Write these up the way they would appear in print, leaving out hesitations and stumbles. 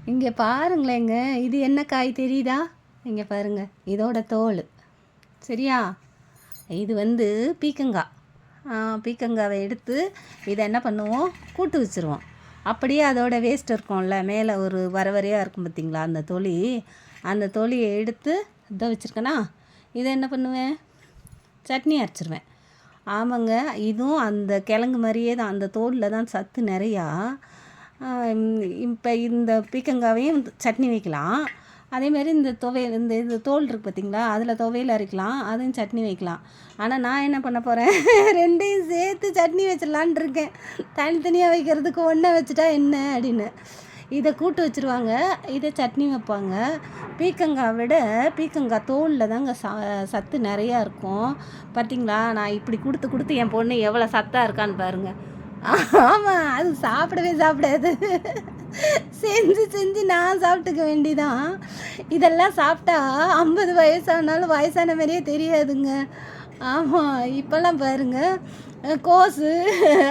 இங்கே பாருங்களேங்க, இது என்ன காய் தெரியுதா? இங்கே பாருங்க, இதோட தோல். சரியா? இது வந்து பீக்கங்காய். பீக்கங்காவை எடுத்து இதை என்ன பண்ணுவோம், கூட்டு வச்சுருவோம். அப்படியே அதோட வேஸ்ட் இருக்கும்ல, மேலே ஒரு வரையாக இருக்கும் பார்த்திங்களா, அந்த தொலி. அந்த தொலியை எடுத்து இதை வச்சுருக்கேனா, இதை என்ன பண்ணுவேன், சட்னி அரைச்சிருவேன். ஆமாங்க, இதுவும் அந்த கிழங்கு மாதிரியே தான், அந்த தோலில் தான் சத்து நிறையா. இப்போ இந்த பீக்கங்காவையும் சட்னி வைக்கலாம். அதேமாரி இந்த துவையல், இது தோல் இருக்குது பார்த்திங்களா, அதில் துவையல் அரைக்கலாம், அதையும் சட்னி வைக்கலாம். ஆனால் நான் என்ன பண்ண போகிறேன், ரெண்டையும் சேர்த்து சட்னி வச்சிடலான் இருக்கேன். தனித்தனியாக வைக்கிறதுக்கு ஒன்றை வச்சுட்டா என்ன அப்படின்னு. இதை கூட்டு வச்சுருவாங்க, இதை சட்னி வைப்பாங்க. பீக்கங்காய் விட பீக்கங்காய் தோலில் தாங்க சத்து நிறையா இருக்கும். பார்த்திங்களா, நான் இப்படி கொடுத்து என் பொண்ணு எவ்வளோ சத்தாக இருக்கான்னு பாருங்கள். ஆமாம், அது சாப்பிடாது. செஞ்சு நான் சாப்பிட்டுக்க வேண்டிதான். இதெல்லாம் சாப்பிட்டா 50 வயசானாலும் வயசான மாதிரியே தெரியாதுங்க. ஆமாம், இப்போல்லாம் பாருங்கள், கோஸு,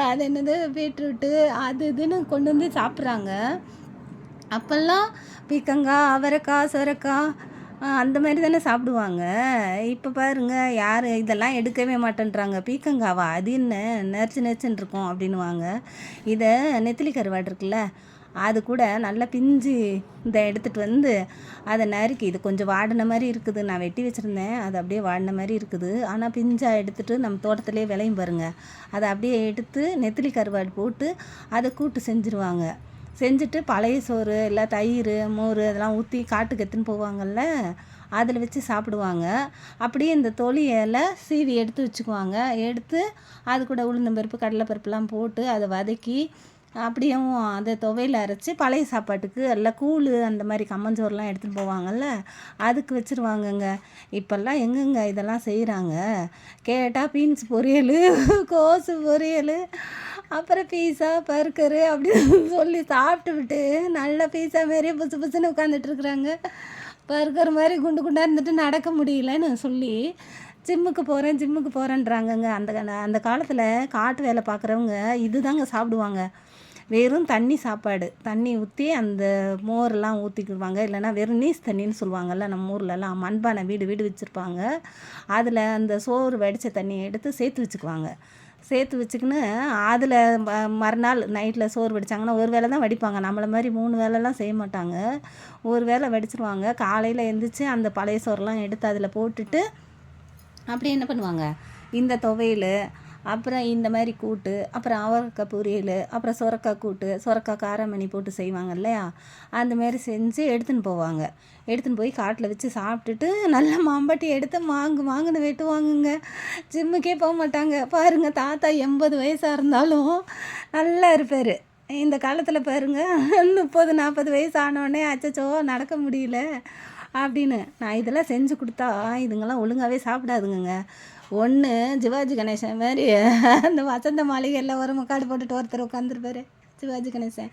அது என்னது, பீட்ரூட்டு, அது இதுன்னு கொண்டு வந்து சாப்பிட்றாங்க. அப்போல்லாம் பீக்கங்காய், அவரைக்காய், சொரைக்காய் அந்த மாதிரி தானே சாப்பிடுவாங்க. இப்போ பாருங்கள், யார் இதெல்லாம் எடுக்கவே மாட்டேன்றாங்க. பீக்கங்காவா, அது என்ன நெரிச்சுன்னு இருக்கும் அப்படின்னுவாங்க. இதை நெத்திலி கருவாடு இருக்குல்ல, அது கூட நல்லா பிஞ்சு இதை எடுத்துகிட்டு வந்து அதை நறுக்கி, இது கொஞ்சம் வாடின மாதிரி இருக்குது, நான் வெட்டி வச்சுருந்தேன், அது அப்படியே வாடின மாதிரி இருக்குது. ஆனால் பிஞ்சாக எடுத்துகிட்டு நம்ம தோட்டத்திலே விளையும் பாருங்கள், அதை அப்படியே எடுத்து நெத்திலி கருவாடு போட்டு அதை கூட்டு செஞ்சுருவாங்க. செஞ்சுட்டு பழைய சோறு இல்லை தயிர், மோர் அதெல்லாம் ஊற்றி காட்டுக்கு எடுத்துன்னு போவாங்கள்ல, அதில் வச்சு சாப்பிடுவாங்க. அப்படியே இந்த தொலியெல்லாம் சீவி எடுத்து வச்சுக்குவாங்க. எடுத்து அது கூட உளுந்தம்பருப்பு, கடலைப்பருப்புலாம் போட்டு அதை வதக்கி அப்படியும் அதை துவையில் அரைச்சி பழைய சாப்பாட்டுக்கு எல்லாம் கூழ் அந்த மாதிரி கம்மஞ்சோறுலாம் எடுத்துகிட்டு போவாங்கள்ல, அதுக்கு வச்சுருவாங்கங்க. இப்போல்லாம் எங்கெங்க இதெல்லாம் செய்கிறாங்க. கேட்டால் பீன்ஸ் பொரியல், கோஸு பொரியல், அப்புறம் பீஸா, பர்கரு அப்படின்னு சொல்லி சாப்பிட்டுவிட்டு நல்லா பீஸா மாரியே புதுசுன்னு உட்காந்துட்ருக்குறாங்க. பர்கர் மாதிரி குண்டு குண்டாக இருந்துட்டு நடக்க முடியலன்னு சொல்லி ஜிம்முக்கு போகிறேன்றாங்கங்க. அந்த காலத்தில் காட்டு வேலை பார்க்குறவங்க இது தாங்க சாப்பிடுவாங்க. வெறும் தண்ணி சாப்பாடு, தண்ணி ஊற்றி அந்த மோரெல்லாம் ஊற்றிக்குவாங்க. இல்லைனா வெறும் நீஸ் தண்ணின்னு சொல்லுவாங்கள்ல, நம்ம ஊர்லலாம் மண்பானை வீடு வச்சுருப்பாங்க. அதில் அந்த சோறு வடித்த தண்ணியை எடுத்து சேர்த்து வச்சுக்கின்னு அதில் மறுநாள் நைட்டில் சோறு வடித்தாங்கன்னா ஒரு வேளை தான் வடிப்பாங்க. நம்மளை மாதிரி 3 வேளைலாம் செய்ய மாட்டாங்க. ஒரு வேளை வடிச்சிருவாங்க. காலையில் எழுந்திரிச்சு அந்த பழைய சோறுலாம் எடுத்து அதில் போட்டுட்டு அப்படி என்ன பண்ணுவாங்க, இந்த துவையல், அப்புறம் இந்த மாதிரி கூட்டு, அப்புறம் அவரைக்காய் பொரியல், அப்புறம் சுரக்காய் கூட்டு, சுரக்காய் காராமணி போட்டு செய்வாங்க இல்லையா, அந்த மாதிரி செஞ்சு எடுத்துன்னு போவாங்க. எடுத்துன்னு போய் காட்டில் வச்சு சாப்பிட்டுட்டு நல்லா மாம்பட்டி எடுத்து மாங்குன்னு வெட்டுவாங்குங்க. ஜிம்முக்கே போக மாட்டாங்க. பாருங்கள், தாத்தா 80 வயசாக இருந்தாலும் நல்லா இருப்பார். இந்த காலத்தில் பாருங்கள், 30-40 வயசு ஆனோடனே அச்சச்சோ நடக்க முடியல அப்படின்னு. நான் இதெல்லாம் செஞ்சு கொடுத்தா இதுங்கெல்லாம் ஒழுங்காகவே சாப்பிடாதுங்க. ஒன்று சிவாஜி கணேசன் மாதிரி அந்த வசந்த மாளிகையில் ஒரு முக்காடு போட்டுட்டு ஒருத்தர் உட்காந்துருப்பாரு, சிவாஜி கணேசன்,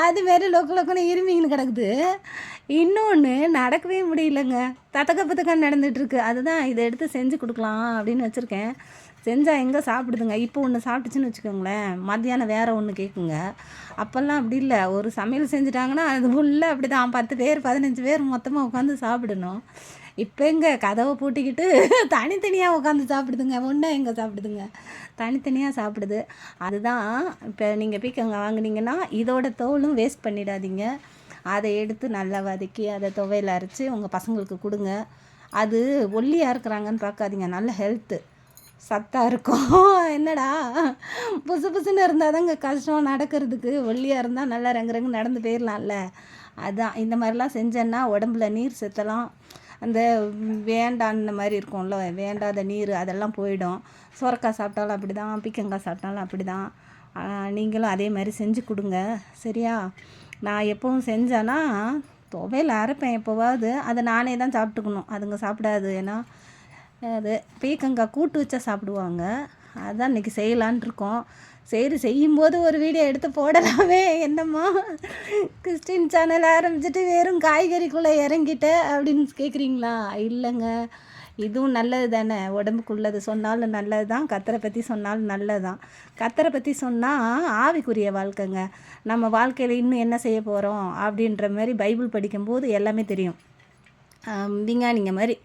அதுமாரி லொக்குன்னு இருமிங்கன்னு கிடக்குது. இன்னொன்று நடக்கவே முடியலங்க, தத்தக்கன்னு நடந்துகிட்ருக்கு. அதுதான் இதை எடுத்து செஞ்சு கொடுக்கலாம் அப்படின்னு வச்சுருக்கேன். செஞ்சால் எங்கே சாப்பிடுதுங்க. இப்போ ஒன்று சாப்பிட்டுச்சுன்னு வச்சுக்கோங்களேன், மத்தியானம் வேறு ஒன்று கேட்குங்க. அப்போல்லாம் அப்படி இல்லை, ஒரு சமையல் செஞ்சுட்டாங்கன்னா அது ஃபுல்லாக அப்படி தான் 10 பேர் 15 பேர் மொத்தமாக உட்காந்து சாப்பிடணும். இப்போ எங்கே கதவை பூட்டிக்கிட்டு தனித்தனியாக உட்காந்து சாப்பிடுதுங்க. ஒன்றா எங்கே சாப்பிடுதுங்க, தனித்தனியாக சாப்பிடுது. அதுதான் இப்போ நீங்கள் பீக்கங்காய் வாங்கினீங்கன்னா இதோட தோலும் வேஸ்ட் பண்ணிடாதீங்க. அதை எடுத்து நல்லா வதக்கி அதை துவையில் அரைச்சி உங்கள் பசங்களுக்கு கொடுங்க. அது ஒல்லியாக இருக்கிறாங்கன்னு பார்க்காதீங்க, நல்ல ஹெல்த்து, சத்தாக இருக்கும். என்னடா புதுசுன்னு இருந்தால் தாங்க கஷ்டம் நடக்கிறதுக்கு, ஒல்லியாக இருந்தால் நல்லா ரங்கு நடந்து போயிடலாம்ல. அதுதான் இந்த மாதிரிலாம் செஞ்சேன்னா உடம்புல நீர் சத்தெல்லாம், அந்த வேண்டான மாதிரி இருக்கும்ல, வேண்டாத நீர் அதெல்லாம் போயிடும். சுரக்காய் சாப்பிட்டாலும் அப்படி தான், பீக்கங்காய் சாப்பிட்டாலும் அப்படி தான். நீங்களும் அதே மாதிரி செஞ்சு கொடுங்க, சரியா? நான் எப்போவும் செஞ்சேன்னா துவையில் அரைப்பேன் எப்போவாவது, அதை நானே தான் சாப்பிட்டுக்கணும், அதுங்க சாப்பிடாது. ஏன்னா அது பீக்கங்காய் கூட்டு வச்சா சாப்பிடுவாங்க. அதுதான் இன்றைக்கி செய்யலான் இருக்கோம். சரி, செய்யும்போது ஒரு வீடியோ எடுத்து போடலாமே, என்னம்மா கிறிஸ்டின் சேனல் ஆரம்பிச்சுட்டு வெறும் காய்கறிக்குள்ளே இறங்கிட்ட அப்படின்னு கேட்குறீங்களா? இல்லைங்க, இதுவும் நல்லது தானே, உடம்புக்கு உள்ளது சொன்னாலும் நல்லது தான், கத்தரை பற்றி சொன்னாலும் நல்லது தான். கத்தரை பற்றி சொன்னால் ஆவிக்குரிய வாழ்க்கைங்க. நம்ம வாழ்க்கையில் இன்னும் என்ன செய்ய போகிறோம் அப்படின்ற மாதிரி பைபிள் படிக்கும்போது எல்லாமே தெரியும். விஞ்ஞானிங்க மாதிரி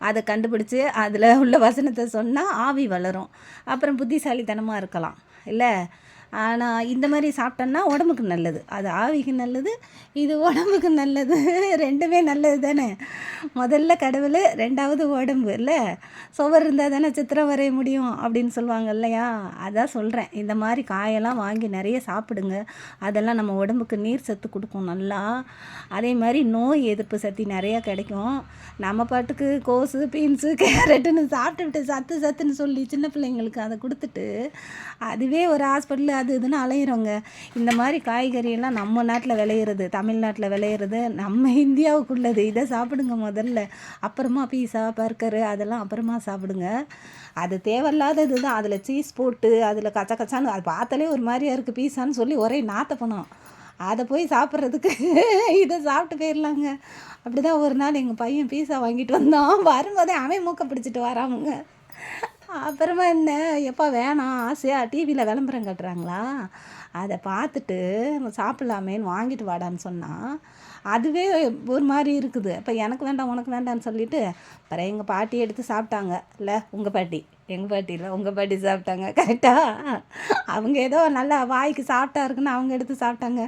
அதை கண்டுபிடிச்சி அதில் உள்ள வசனத்தை சொன்னால் ஆவி வளரும், அப்புறம் புத்திசாலித்தனமாக இருக்கலாம் இல்லை. ஆனால் இந்த மாதிரி சாப்பிட்டோன்னா உடம்புக்கு நல்லது, அது ஆவிக்கு நல்லது, இது உடம்புக்கு நல்லது, ரெண்டுமே நல்லது தானே. முதல்ல கடவுள், ரெண்டாவது உடம்பு இல்லை. சுவர் இருந்தால் தானே சித்திரம் வரைய முடியும் அப்படின்னு சொல்லுவாங்க இல்லையா. அதான் சொல்கிறேன், இந்த மாதிரி காயெல்லாம் வாங்கி நிறைய சாப்பிடுங்க. அதெல்லாம் நம்ம உடம்புக்கு நீர் சத்து கொடுக்கும் நல்லா. அதே மாதிரி நோய் எதிர்ப்பு சக்தி நிறையா கிடைக்கும். நம்ம பாட்டுக்கு கோஸு பீன்ஸு கேரட்டுன்னு சாப்பிட்டுவிட்டு சத்துன்னு சொல்லி சின்ன பிள்ளைங்களுக்கு அதை கொடுத்துட்டு அதுவே ஒரு ஹாஸ்பிட்டலு அது இதுன்னு அலையிறோங்க. இந்த மாதிரி காய்கறியெல்லாம் நம்ம நாட்டில் விளையிறது, தமிழ்நாட்டில் விளையிறது, நம்ம இந்தியாவுக்குள்ளது. இதை சாப்பிடுங்க முதல்ல, அப்புறமா பீஸா பர்கரு அதெல்லாம் அப்புறமா சாப்பிடுங்க. அது தேவையில்லாதது தான். அதில் சீஸ் போட்டு அதில் கச்சான்னு அது பார்த்தாலே ஒரு மாதிரியா இருக்குது பீஸான்னு சொல்லி ஒரே நாற்ற பணம். அதை போய் சாப்பிட்றதுக்கு இதை சாப்பிட்டு போயிடலாங்க. அப்படி தான் ஒரு நாள் எங்கள் பையன் பீஸா வாங்கிட்டு வந்தான். வரும்போதே அவன் மூக்க பிடிச்சிட்டு வராமுங்க. அப்புறமா என்ன, எப்போ வேணாம் ஆசையாக டிவியில் விளம்பரம் கட்டுறாங்களா, அதை பார்த்துட்டு சாப்பிட்லாமேன்னு வாங்கிட்டு வாடான்னு சொன்னால் அதுவே ஒரு மாதிரி இருக்குது. அப்போ எனக்கு வேண்டாம் உனக்கு வேண்டான்னு சொல்லிவிட்டு அப்புறம் எங்கள் பாட்டி எடுத்து சாப்பிட்டாங்க. இல்லை உங்கள் பாட்டி, எங்கள் பாட்டி இல்லை உங்கள் பாட்டி சாப்பிட்டாங்க கரெக்டாக. அவங்க ஏதோ நல்லா வாய்க்கு சாப்பிட்டா இருக்குன்னு அவங்க எடுத்து சாப்பிட்டாங்க.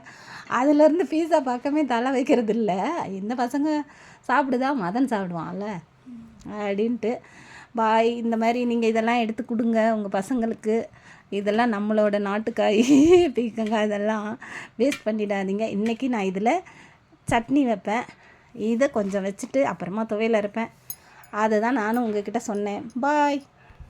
அதுலேருந்து பீஸா பக்கமே தலை வைக்கிறது இல்லை. இந்த பசங்க சாப்பிடுதா, மதன் சாப்பிடுவான்ல அப்படின்ட்டு. பாய். இந்த மாதிரி நீங்கள் இதெல்லாம் எடுத்து கொடுங்க உங்கள் பசங்களுக்கு. இதெல்லாம் நம்மளோட நாட்டுக்காய் பீக்கங்காய், இதெல்லாம் வேஸ்ட் பண்ணிடாதீங்க. இன்றைக்கி நான் இதில் சட்னி வைப்பேன், இதை கொஞ்சம் வச்சுட்டு அப்புறமா துவையல் அரைப்பேன். அதை தான் நானும் உங்ககிட்ட சொன்னேன். பாய்.